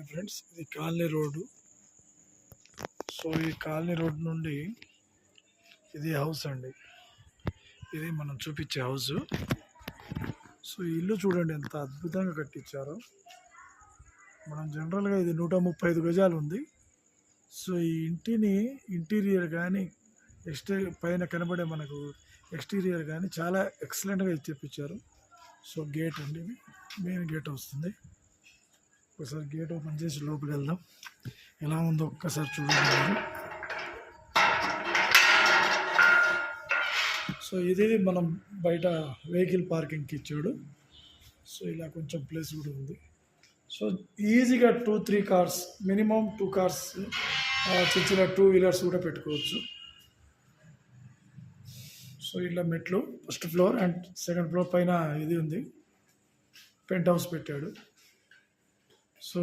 Friends, ఇది colony road. So ఈ colony road నుండి ఇది హౌస్ అండి. ఇది మనం చూపించే హౌస్. సో ఇల్లు చూడండి ఎంత అద్భుతంగా కట్టించారో. మనం జనరల్గా ఇది 135 గజాలు ఉంది. సో ఈ ఇంటిని ఇంటీరియర్ కానీ పైన కనబడే మనకు ఎక్స్టీరియర్ కానీ చాలా ఎక్సలెంట్గా తెప్పించారు. సో గేట్ అండి, మెయిన్ గేట్ వస్తుంది. ఒకసారి గేట్ ఓపెన్ చేసి లోపలికి వెళ్దాం. ఎలా ఉందో ఒక్కసారి చూడండి. సో ఇది మనం బయట వెహికల్ పార్కింగ్కి ఇచ్చాడు. సో ఇలా కొంచెం ప్లేస్ కూడా ఉంది. సో ఈజీగా 2-3 కార్స్, మినిమం 2 కార్స్, చిన్న 2 వీలర్స్ కూడా పెట్టుకోవచ్చు. సో ఇలా మెట్లు, first floor and second floor పైన ఇది ఉంది, పెంట్ హౌస్ పెట్టాడు. సో